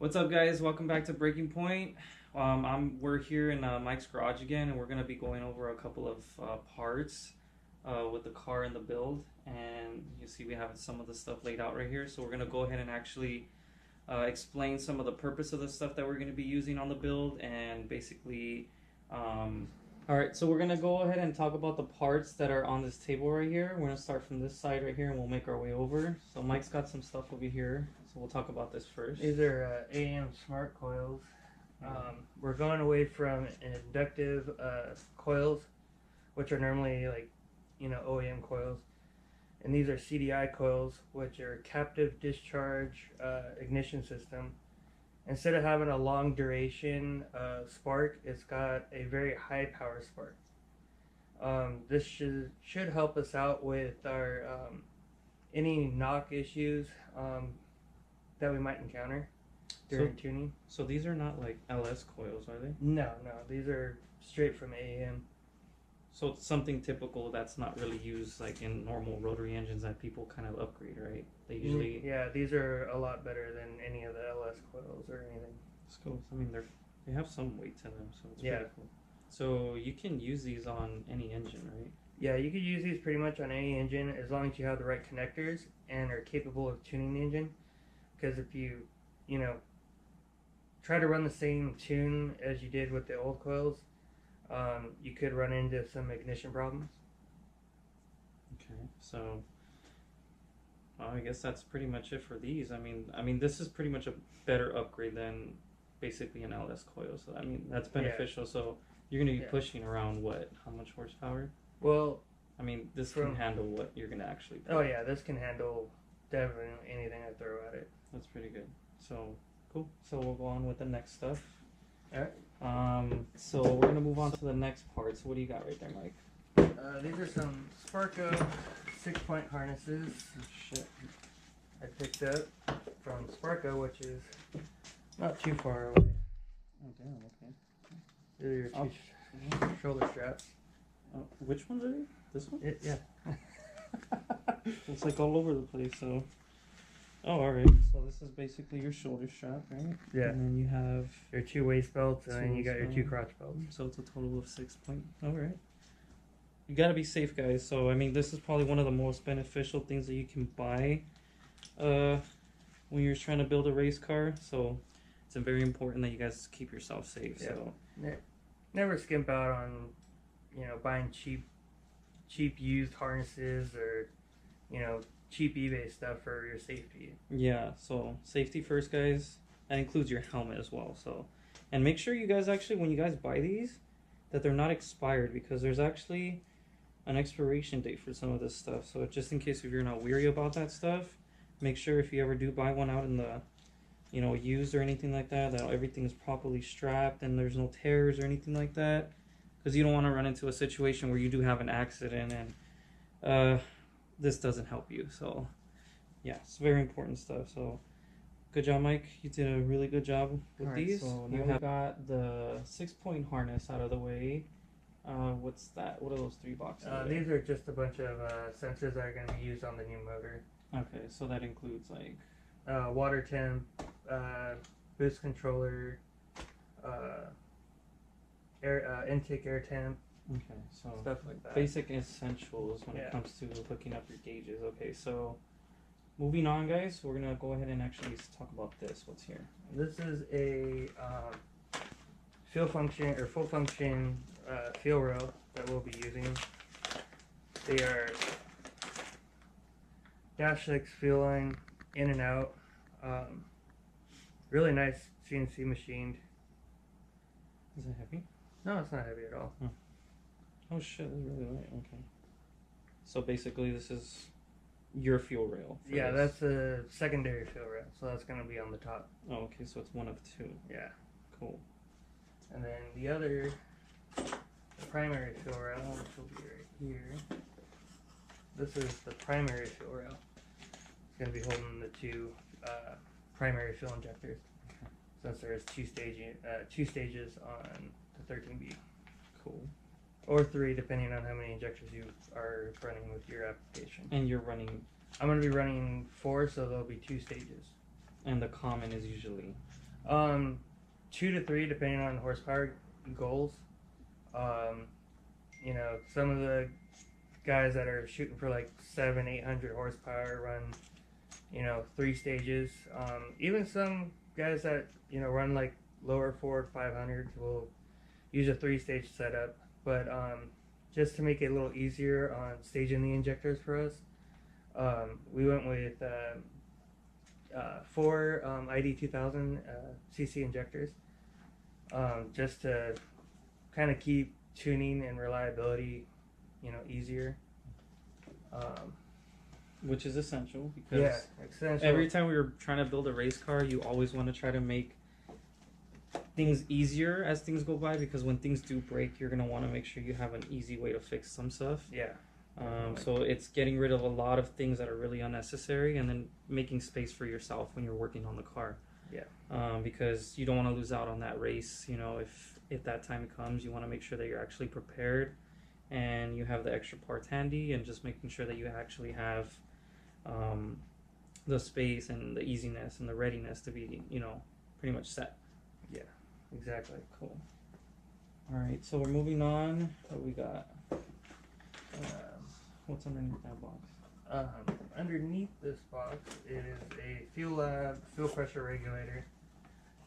What's up, guys? Welcome back to Breaking Point. We're here in Mike's garage again, and we're gonna be going over a couple of parts with the car and the build. And you see, we have some of the stuff laid out right here. So we're gonna go ahead and actually explain some of the purpose of the stuff that we're gonna be using on the build, and basically, all right. So we're gonna go ahead and talk about the parts that are on this table right here. We're gonna start from this side right here, and we'll make our way over. So Mike's got some stuff over here. So we'll talk about this first. These are AM smart coils. We're going away from inductive coils, which are normally OEM coils, and these are CDI coils, which are captive discharge ignition system. Instead of having a long duration spark, it's got a very high power spark. This should help us out with our any knock issues that we might encounter during tuning. So these are not like LS coils, are they? No, these are straight from AAM. So it's something typical that's not really used like in normal rotary engines that people kind of upgrade, right? They usually... Yeah, these are a lot better than any of the LS coils or anything. It's cool. I mean, they have some weight to them, so it's pretty cool. So you can use these on any engine, right? Yeah, you could use these pretty much on any engine as long as you have the right connectors and are capable of tuning the engine. Because if you try to run the same tune as you did with the old coils, you could run into some ignition problems. Okay, so I guess that's pretty much it for these. I mean, this is pretty much a better upgrade than basically an LS coil. So I mean, that's beneficial. Yeah. So you're going to be pushing around what? How much horsepower? Well, I mean, this can handle what you're going to actually put. Oh yeah, this can handle definitely anything I throw at it. That's pretty good. So cool. So we'll go on with the next stuff. All right. So we're gonna move on to the next part. So what do you got right there, Mike? These are some Sparco 6-point harnesses. Oh, shit. I picked up from Sparco, which is not too far away. Oh damn. Okay. These are your two shoulder straps. Oh, which ones are they? This one? Yeah. It's like all over the place. So. Oh, alright. So this is basically your shoulder strap, right? Yeah. And then you have your 2 waist belts, and then you got your 2 crotch belts. So it's a total of 6 point. Alright. You gotta be safe, guys. So, I mean, this is probably one of the most beneficial things that you can buy when you're trying to build a race car. So it's very important that you guys keep yourself safe. Yeah. So never skimp out on, buying cheap used harnesses or, cheap eBay stuff for your safety. Yeah, so safety first, guys. That includes your helmet as well. So, and make sure you guys actually, when you guys buy these, that they're not expired, because there's actually an expiration date for some of this stuff. So just in case if you're not weary about that stuff, make sure if you ever do buy one out in the, used or anything like that, that everything is properly strapped and there's no tears or anything like that, because you don't want to run into a situation where you do have an accident and this doesn't help you. So yeah, it's very important stuff. So good job, Mike. You did a really good job with these. So now you have got the 6-point harness out of the way. What's that? What are those 3 boxes? These are just a bunch of sensors that are going to be used on the new motor. Okay, so that includes like water temp, boost controller, intake air temp. Okay, so stuff like that. Basic essentials when it comes to hooking up your gauges. Okay, so moving on, guys, we're gonna go ahead and actually talk about this. What's here? This is a full function fuel rail that we'll be using. They are Dash 6 fuel line, in and out. Really nice CNC machined. Is it heavy? No, it's not heavy at all. Oh shit, that's really light. Okay. So basically this is your fuel rail. Yeah, that's a secondary fuel rail, so that's going to be on the top. Oh, okay, so it's one of 2. Yeah. Cool. And then the primary fuel rail, which will be right here. This is the primary fuel rail. It's going to be holding the 2 primary fuel injectors. Okay. Since there's 2 stages on the 13B. Cool. Or 3, depending on how many injectors you are running with your application. And you're running... I'm going to be running 4, so there'll be 2 stages. And the common is usually... 2 to 3 depending on horsepower goals. You know, some of the guys that are shooting for like 700-800 horsepower run, you know, 3 stages. Even some guys that, you know, run like lower Ford 500s will use a 3-stage setup. But just to make it a little easier on staging the injectors for us, we went with 4 ID 2000 cc injectors, just to kind of keep tuning and reliability, you know, easier. Which is essential because Yeah, essential. every time we were trying to build a race car, you always want to try to make things easier as things go by, because when things do break, you're going to want to make sure you have an easy way to fix some stuff. Yeah. So it's getting rid of a lot of things that are really unnecessary, and then making space for yourself when you're working on the car. Yeah. Because you don't want to lose out on that race. You know, if that time comes, you want to make sure that you're actually prepared and you have the extra parts handy, and just making sure that you actually have the space and the easiness and the readiness to be, you know, pretty much set. Yeah, exactly. Cool. All right, so we're moving on. What we got? What's underneath that box? Underneath this box is a Fuel Lab fuel pressure regulator.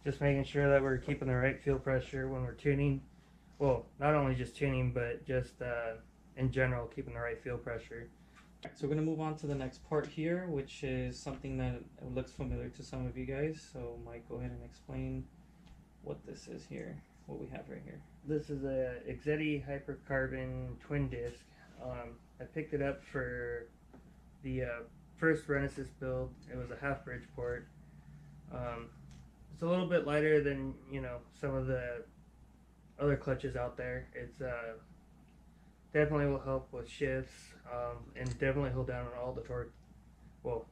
Just making sure that we're keeping the right fuel pressure when we're tuning. Well, not only just tuning, but just in general, keeping the right fuel pressure. So we're going to move on to the next part here, which is something that looks familiar to some of you guys. So Mike, go ahead and explain what this is here, what we have right here. This is a Exedi Hypercarbon twin disc. I picked it up for the first Renesis build. It was a half Bridgeport. It's a little bit lighter than, you know, some of the other clutches out there. It's definitely will help with shifts, and definitely hold down on all the torque. Well,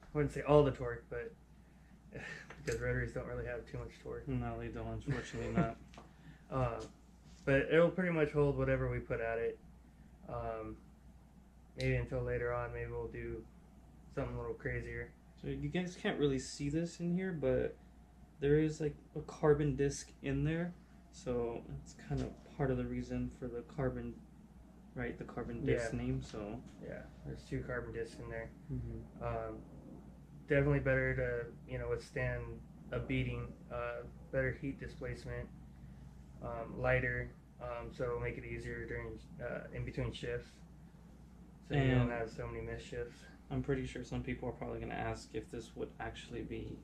I wouldn't say all the torque, but because rotaries don't really have too much torque. No, they don't, unfortunately not. But it'll pretty much hold whatever we put at it. Maybe until later on, maybe we'll do something a little crazier. So you guys can't really see this in here, but there is like a carbon disc in there. So it's kind of part of the reason for the carbon, right? The carbon disc name. So yeah, there's 2 carbon discs in there. Mm-hmm. Definitely better to, you know, withstand a beating. Better heat displacement. Lighter, so it'll make it easier during in between shifts. So you don't have so many missed shifts. I'm pretty sure some people are probably going to ask if this would actually be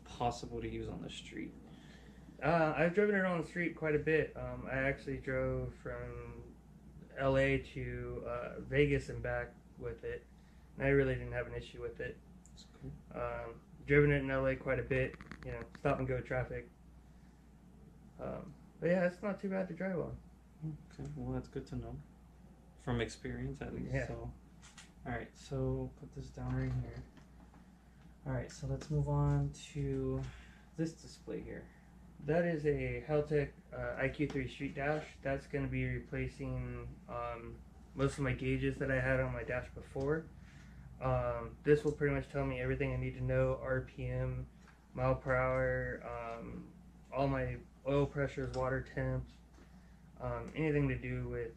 possible to use on the street. I've driven it on the street quite a bit. I actually drove from LA to Vegas and back with it, and I really didn't have an issue with it. That's cool. Driven it in LA quite a bit, you know, stop and go traffic. But yeah, it's not too bad to drive on. Okay, well that's good to know. From experience at least. Yeah. So, alright, so put this down right here. Alright, so let's move on to this display here. That is a Heltec IQ3 Street Dash. That's going to be replacing most of my gauges that I had on my dash before. This will pretty much tell me everything I need to know: RPM, mile per hour, all my oil pressures, water temps, anything to do with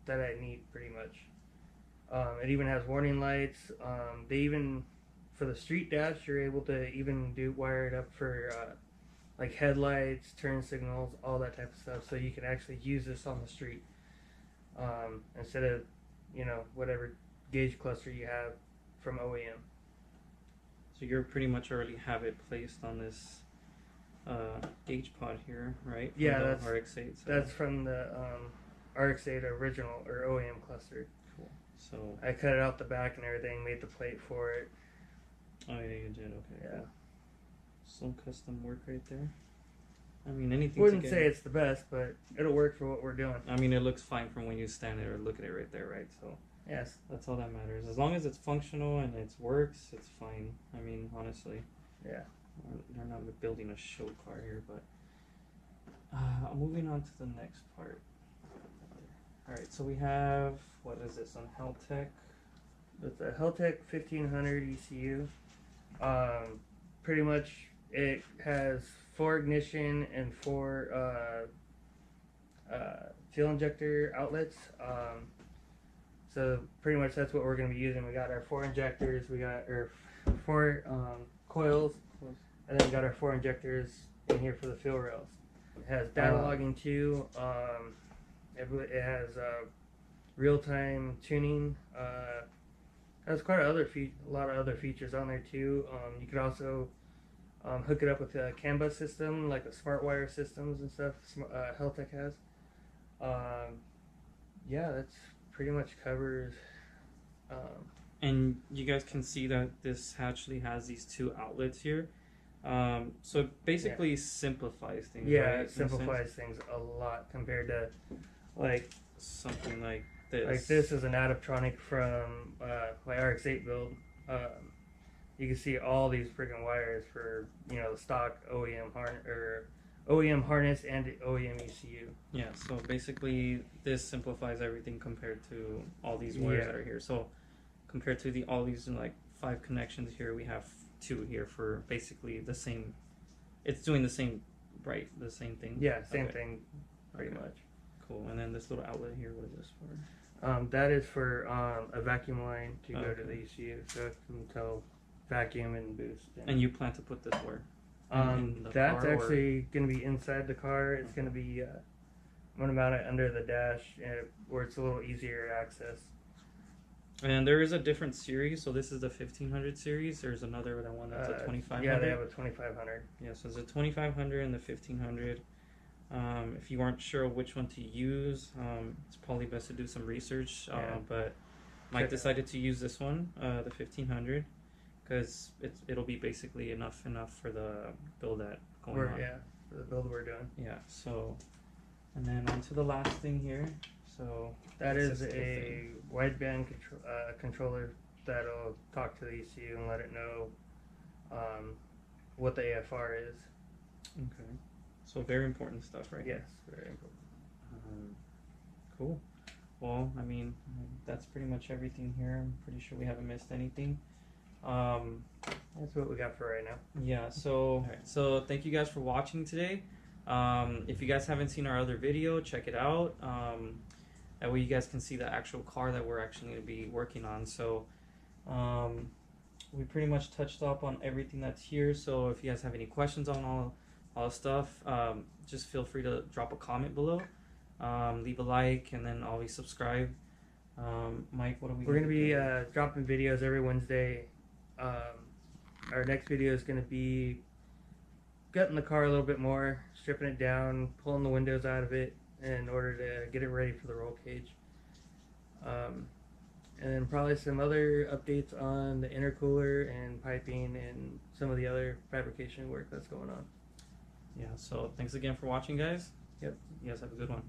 that I need pretty much. It even has warning lights. They even, for the Street Dash, you're able to even wire it up for like headlights, turn signals, all that type of stuff, so you can actually use this on the street instead of, you know, whatever gauge cluster you have from OEM. So you're pretty much already have it placed on this gauge pod here, right? From Yeah, the that's RX-8. So. That's from the RX-8 original or OEM cluster. Cool. So I cut it out the back and everything, made the plate for it. oh yeah, you did. Okay. Yeah. Cool. Some custom work right there. I mean, anything. Wouldn't say it's the best, but it'll work for what we're doing. I mean, it looks fine from when you stand there or look at it right there, right? So Yes. that's all that matters. As long as it's functional and it works, it's fine. I mean, honestly. Yeah. They're not building a show car here, but moving on to the next part. All right, so we have, what is this on Heltec? It's a Heltec 1500 ECU. Pretty much it has 4 ignition and 4 fuel injector outlets. So pretty much that's what we're going to be using. We got our 4 injectors, we got our 4 coils, and then we got our 4 injectors in here for the fuel rails. It has data logging too. It has real-time tuning. Has quite a lot of other features on there too. You could also hook it up with a CAN bus system, like the smart wire systems and stuff. Heltec has. Yeah, that's pretty much covers. And you guys can see that this actually has these 2 outlets here. So it basically simplifies things. Yeah, right? it simplifies things a lot compared to like something like this. Like this is an Adaptronic from my RX-8 build. You can see all these freaking wires for the stock OEM harness and OEM ECU. Yeah, so basically this simplifies everything compared to all these wires that are here. So compared to all these like 5 connections here, we have 2 here for basically the same. It's doing the same, right? The same thing. Yeah, same thing, pretty much. Cool. And then this little outlet here, what is this for? That is for a vacuum line to go to the ECU, so it can tell vacuum and boost. And you plan to put this where? That's actually going to be inside the car. It's going to be, I'm going to mount it under the dash where it's a little easier access. And there is a different series, so this is the 1500 series. There's another one that's a 2500. Yeah, they have a 2500. Yeah, so there's a 2500 and the 1500. If you aren't sure which one to use, it's probably best to do some research. But Mike decided to use this one, the 1500, because it'll be basically enough for the build going on. Yeah, for the build we're doing. Yeah. So, and then on to the last thing here. So that is a wideband controller that'll talk to the ECU and let it know what the AFR is. Okay. So very important stuff, right? Yes, very important. Cool. Well, I mean, that's pretty much everything here. I'm pretty sure we haven't missed anything. That's what we got for right now. Yeah. So so thank you guys for watching today. If you guys haven't seen our other video, check it out. That way you guys can see the actual car that we're actually going to be working on. So we pretty much touched up on everything that's here. So if you guys have any questions on all the stuff, just feel free to drop a comment below, leave a like, and then always subscribe. Mike, what are we're going to be dropping videos every Wednesday. Our next video is going to be gutting the car a little bit more, stripping it down, pulling the windows out of it in order to get it ready for the roll cage. And then probably some other updates on the intercooler and piping and some of the other fabrication work that's going on. Yeah, so thanks again for watching, guys. Yep. You guys have a good one.